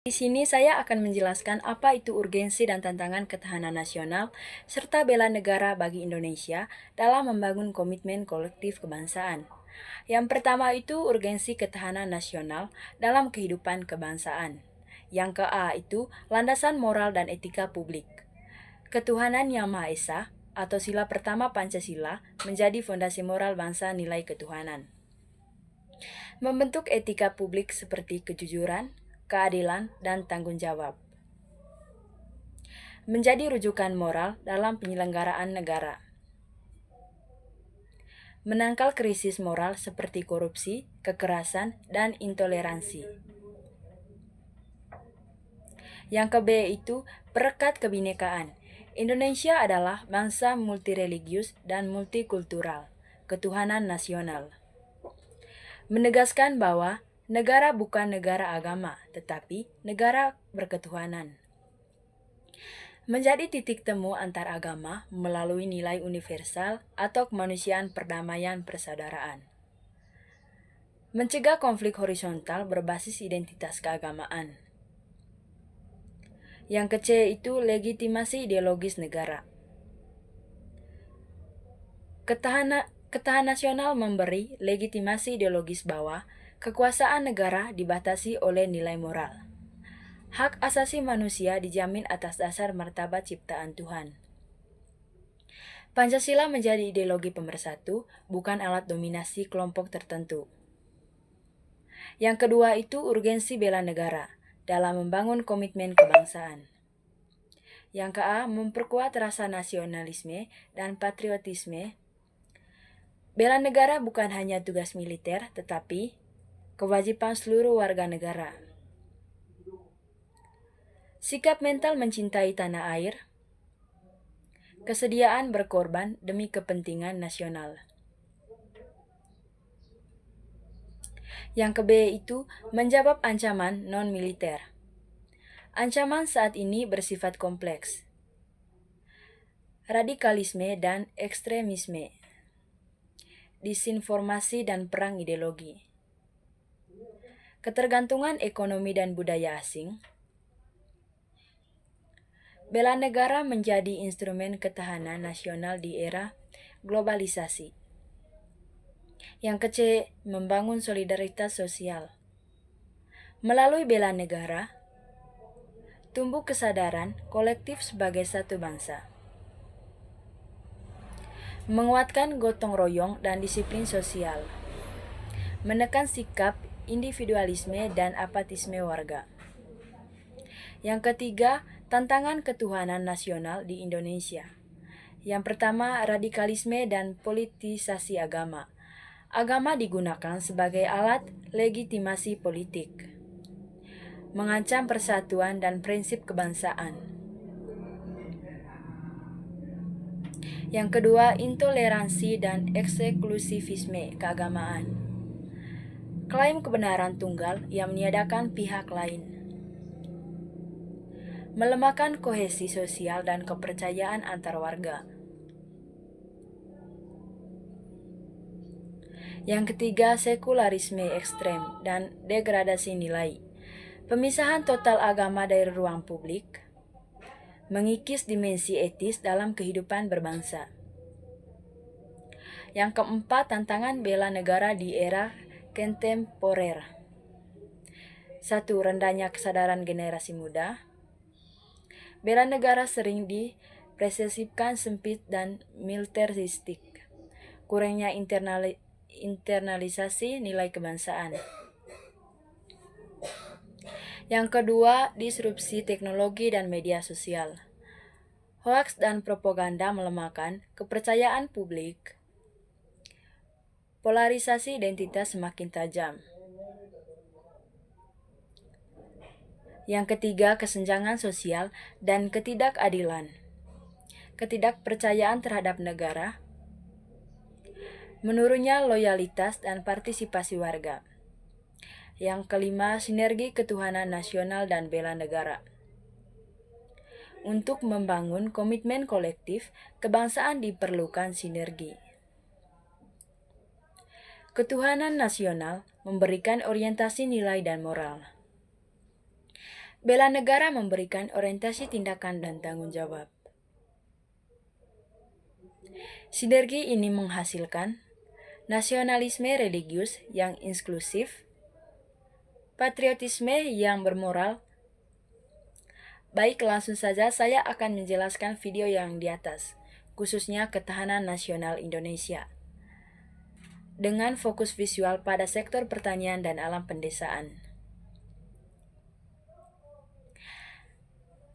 Di sini saya akan menjelaskan apa itu urgensi dan tantangan ketahanan nasional serta bela negara bagi Indonesia dalam membangun komitmen kolektif kebangsaan. Yang pertama itu urgensi ketahanan nasional dalam kehidupan kebangsaan. Yang ke-A itu landasan moral dan etika publik. Ketuhanan Yang Maha Esa atau sila pertama Pancasila menjadi fondasi moral bangsa nilai ketuhanan. Membentuk etika publik seperti kejujuran, keadilan, dan tanggung jawab. Menjadi rujukan moral dalam penyelenggaraan negara. Menangkal krisis moral seperti korupsi, kekerasan, dan intoleransi. Yang ke-B itu perekat kebinekaan. Indonesia adalah bangsa multireligius dan multikultural, ketuhanan nasional. Menegaskan bahwa negara bukan negara agama, tetapi negara berketuhanan. Menjadi titik temu antar agama melalui nilai universal atau kemanusiaan perdamaian persaudaraan. Mencegah konflik horizontal berbasis identitas keagamaan. Yang ke-C itu legitimasi ideologis negara. Ketahanan nasional memberi legitimasi ideologis bahwa kekuasaan negara dibatasi oleh nilai moral. Hak asasi manusia dijamin atas dasar martabat ciptaan Tuhan. Pancasila menjadi ideologi pemersatu, bukan alat dominasi kelompok tertentu. Yang kedua itu urgensi bela negara dalam membangun komitmen kebangsaan. Yang ke-A memperkuat rasa nasionalisme dan patriotisme. Bela negara bukan hanya tugas militer, tetapi kewajiban seluruh warga negara. Sikap mental mencintai tanah air, kesediaan berkorban demi kepentingan nasional. Yang ke-B itu menjawab ancaman non-militer. Ancaman saat ini bersifat kompleks. Radikalisme dan ekstremisme, disinformasi dan perang ideologi, ketergantungan ekonomi dan budaya asing. Bela negara menjadi instrumen ketahanan nasional di era globalisasi. Yang ke-C, membangun solidaritas sosial. Melalui bela negara, tumbuh kesadaran kolektif sebagai satu bangsa. Menguatkan gotong royong dan disiplin sosial. Menekan sikap individualisme dan apatisme warga. Yang ketiga, tantangan ketuhanan nasional di Indonesia. Yang pertama, radikalisme dan politisasi agama. Agama digunakan sebagai alat legitimasi politik, mengancam persatuan dan prinsip kebangsaan. Yang kedua, intoleransi dan eksklusivisme keagamaan. Klaim kebenaran tunggal yang meniadakan pihak lain. Melemahkan kohesi sosial dan kepercayaan antar warga. Yang ketiga, sekularisme ekstrem dan degradasi nilai. Pemisahan total agama dari ruang publik, mengikis dimensi etis dalam kehidupan berbangsa. Yang keempat, tantangan bela negara di era kontemporer. 1. Rendahnya kesadaran generasi muda. Bela negara sering dipersepsikan sempit dan militeristik. Kurangnya internalisasi nilai kebangsaan. Yang kedua, disrupsi teknologi dan media sosial. Hoaks dan propaganda melemahkan kepercayaan publik. Polarisasi identitas semakin tajam. Yang ketiga, kesenjangan sosial dan ketidakadilan. Ketidakpercayaan terhadap negara. Menurunnya loyalitas dan partisipasi warga. Yang kelima, sinergi ketuhanan nasional dan bela negara. Untuk membangun komitmen kolektif, kebangsaan diperlukan sinergi. Ketuhanan nasional memberikan orientasi nilai dan moral. Bela negara memberikan orientasi tindakan dan tanggung jawab. Sinergi ini menghasilkan nasionalisme religius yang inklusif, patriotisme yang bermoral. Baik, langsung saja saya akan menjelaskan video yang di atas, khususnya ketahanan nasional Indonesia, dengan fokus visual pada sektor pertanian dan alam pendesaan.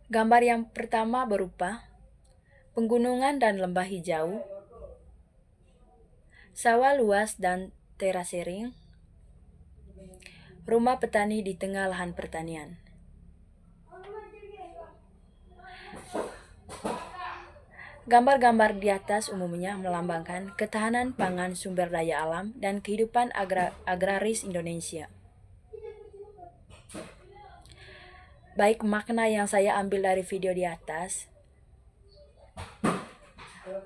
Gambar yang pertama berupa pegunungan dan lembah hijau, sawah luas dan terasering, rumah petani di tengah lahan pertanian. Gambar-gambar di atas umumnya melambangkan ketahanan pangan, sumber daya alam, dan kehidupan agraris Indonesia. Baik, makna yang saya ambil dari video di atas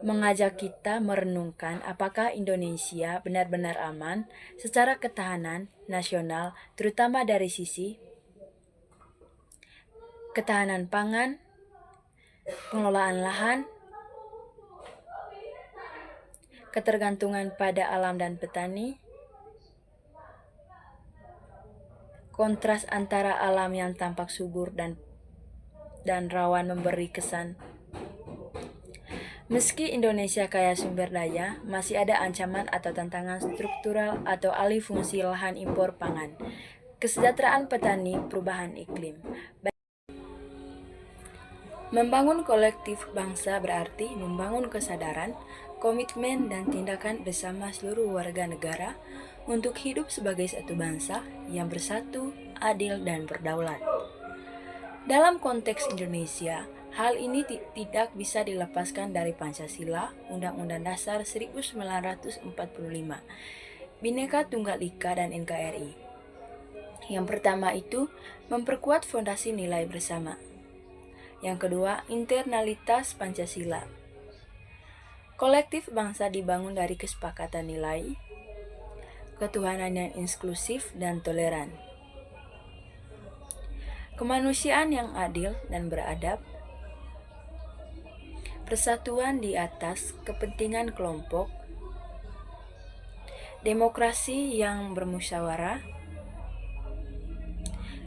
mengajak kita merenungkan apakah Indonesia benar-benar aman secara ketahanan nasional, terutama dari sisi ketahanan pangan, pengelolaan lahan, ketergantungan pada alam dan petani, kontras antara alam yang tampak subur dan rawan memberi kesan. Meski Indonesia kaya sumber daya, masih ada ancaman atau tantangan struktural atau alih fungsi lahan impor pangan, kesejahteraan petani, perubahan iklim. Membangun kolektif bangsa berarti membangun kesadaran, komitmen, dan tindakan bersama seluruh warga negara untuk hidup sebagai satu bangsa yang bersatu, adil, dan berdaulat. Dalam konteks Indonesia, hal ini tidak bisa dilepaskan dari Pancasila, Undang-Undang Dasar 1945, Bhinneka Tunggal Ika, dan NKRI. Yang pertama itu memperkuat fondasi nilai bersama. Yang kedua, internalitas Pancasila. Kolektif bangsa dibangun dari kesepakatan nilai, ketuhanan yang inklusif dan toleran, kemanusiaan yang adil dan beradab, persatuan di atas kepentingan kelompok, demokrasi yang bermusyawarah,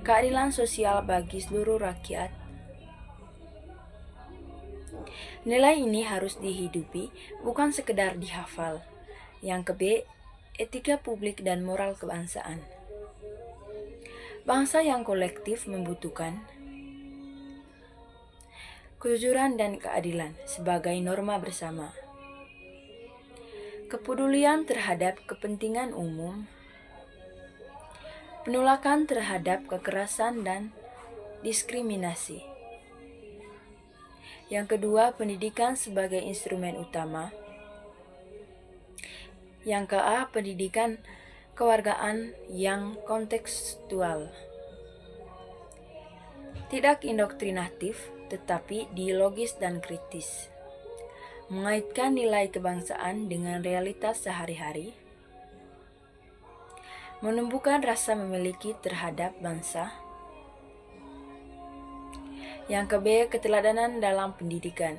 keadilan sosial bagi seluruh rakyat. Nilai ini harus dihidupi, bukan sekedar dihafal. Yang ke-B, etika publik dan moral kebangsaan. Bangsa yang kolektif membutuhkan kejujuran dan keadilan sebagai norma bersama, kepedulian terhadap kepentingan umum, penolakan terhadap kekerasan dan diskriminasi. Yang kedua, pendidikan sebagai instrumen utama. Yang ke-A, pendidikan kewargaan yang kontekstual. Tidak indoktrinatif, tetapi dialogis dan kritis. Mengaitkan nilai kebangsaan dengan realitas sehari-hari. Menumbuhkan rasa memiliki terhadap bangsa. Yang ke-B, keteladanan dalam pendidikan.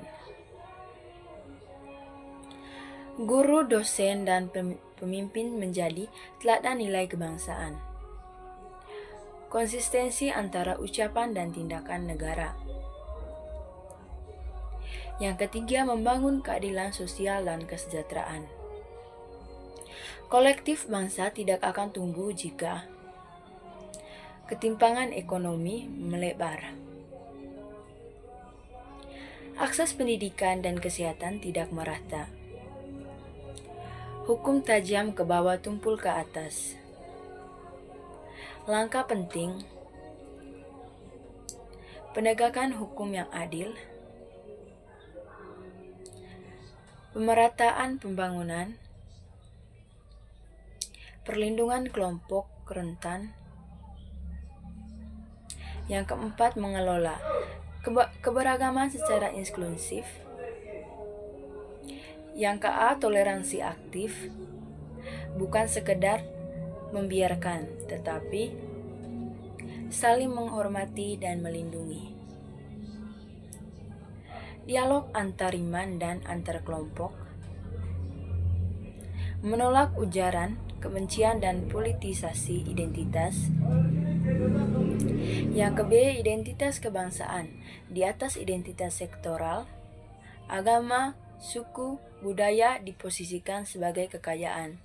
Guru, dosen, dan pemimpin menjadi teladan nilai kebangsaan. Konsistensi antara ucapan dan tindakan negara. Yang ketiga, membangun keadilan sosial dan kesejahteraan. Kolektif bangsa tidak akan tumbuh jika ketimpangan ekonomi melebar, akses pendidikan dan kesehatan tidak merata, hukum tajam ke bawah tumpul ke atas. Langkah penting, penegakan hukum yang adil, pemerataan pembangunan, perlindungan kelompok rentan. Yang keempat, mengelola keberagaman secara inklusif. Yang ke-A, toleransi aktif, bukan sekedar membiarkan, tetapi saling menghormati dan melindungi. Dialog antar iman dan antar kelompok, menolak ujaran, kebencian dan politisasi identitas. Yang ke-B, identitas kebangsaan di atas identitas sektoral, agama, suku, budaya diposisikan sebagai kekayaan.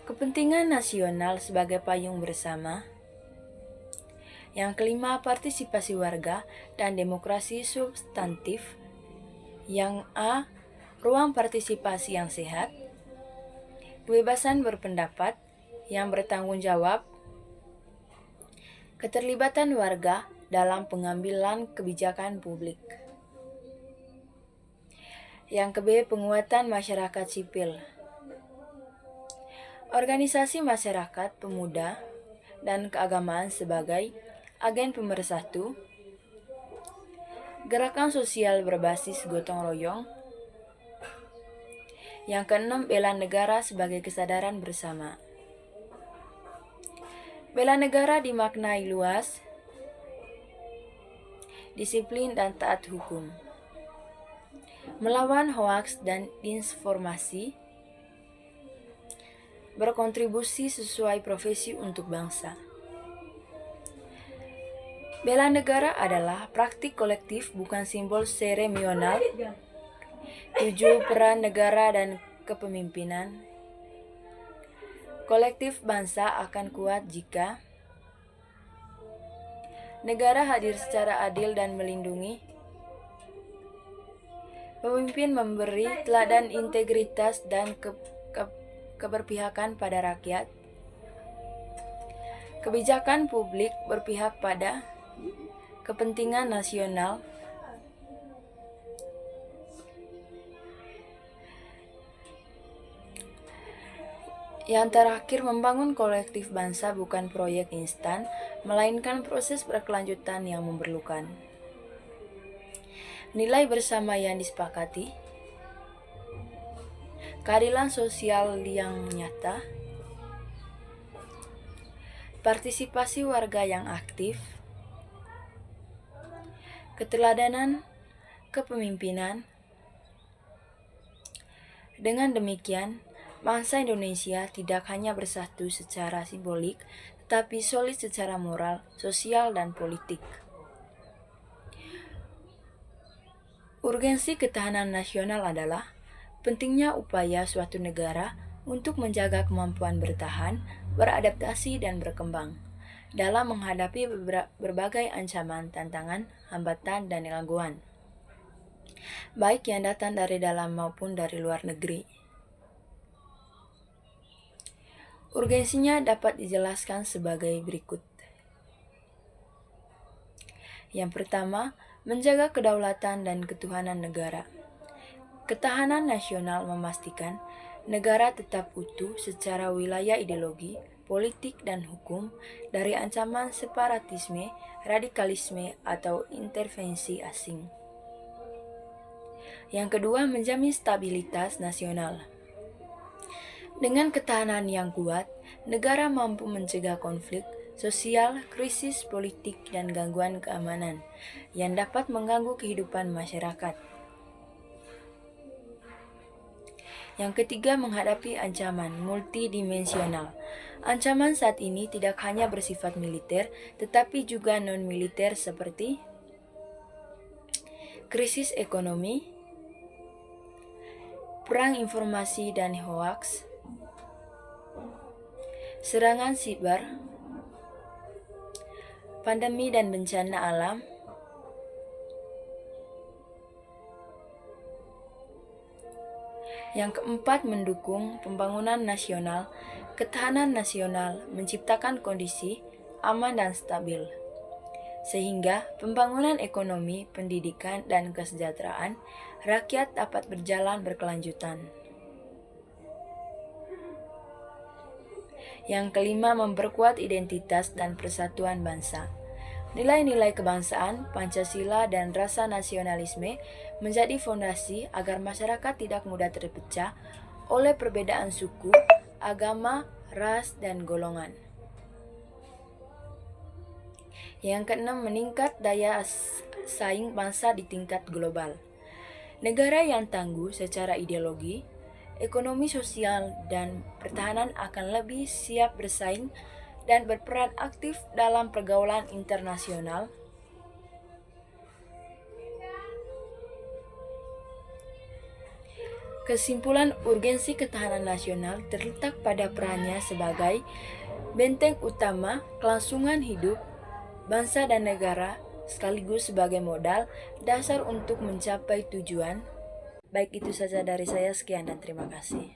Kepentingan nasional sebagai payung bersama. Yang kelima, partisipasi warga dan demokrasi substantif. Yang A, ruang partisipasi yang sehat, kebebasan berpendapat yang bertanggung jawab, keterlibatan warga dalam pengambilan kebijakan publik. Yang ke-B, penguatan masyarakat sipil. Organisasi masyarakat, pemuda, dan keagamaan sebagai agen pemersatu, gerakan sosial berbasis gotong royong. Yang ke-6, bela negara sebagai kesadaran bersama. Bela negara dimaknai luas, disiplin dan taat hukum, melawan hoaks dan disinformasi, berkontribusi sesuai profesi untuk bangsa. Bela negara adalah praktik kolektif, bukan simbol seremonial. 7, peran negara dan kepemimpinan. Kolektif bangsa akan kuat jika negara hadir secara adil dan melindungi. Pemimpin memberi teladan integritas dan keberpihakan pada rakyat. Kebijakan publik berpihak pada kepentingan nasional. Yang terakhir, membangun kolektif bangsa bukan proyek instan, melainkan proses berkelanjutan yang memerlukan nilai bersama yang disepakati, keadilan sosial yang nyata, partisipasi warga yang aktif, keteladanan kepemimpinan. Dengan demikian, bangsa Indonesia tidak hanya bersatu secara simbolik, tetapi solid secara moral, sosial, dan politik. Urgensi ketahanan nasional adalah pentingnya upaya suatu negara untuk menjaga kemampuan bertahan, beradaptasi, dan berkembang dalam menghadapi berbagai ancaman, tantangan, hambatan, dan gangguan, baik yang datang dari dalam maupun dari luar negeri. Urgensinya dapat dijelaskan sebagai berikut. Yang pertama, menjaga kedaulatan dan ketuhanan negara. Ketahanan nasional memastikan negara tetap utuh secara wilayah ideologi, politik, dan hukum dari ancaman separatisme, radikalisme, atau intervensi asing. Yang kedua, menjamin stabilitas nasional. Dengan ketahanan yang kuat, negara mampu mencegah konflik sosial, krisis politik, dan gangguan keamanan yang dapat mengganggu kehidupan masyarakat. Yang ketiga, menghadapi ancaman multidimensional. Ancaman saat ini tidak hanya bersifat militer, tetapi juga non-militer seperti krisis ekonomi, perang informasi dan hoaks, serangan siber, pandemi dan bencana alam, yang keempat, mendukung pembangunan nasional. Ketahanan nasional menciptakan kondisi aman dan stabil, sehingga pembangunan ekonomi, pendidikan, dan kesejahteraan rakyat dapat berjalan berkelanjutan. Yang kelima, memperkuat identitas dan persatuan bangsa. Nilai-nilai kebangsaan, Pancasila, dan rasa nasionalisme menjadi fondasi agar masyarakat tidak mudah terpecah oleh perbedaan suku, agama, ras, dan golongan. Yang keenam, meningkat daya saing bangsa di tingkat global. Negara yang tangguh secara ideologi, ekonomi sosial, dan pertahanan akan lebih siap bersaing dan berperan aktif dalam pergaulan internasional. Kesimpulan, urgensi ketahanan nasional terletak pada perannya sebagai benteng utama kelangsungan hidup bangsa dan negara, sekaligus sebagai modal dasar untuk mencapai tujuan. Baik, itu saja dari saya. Sekian dan terima kasih.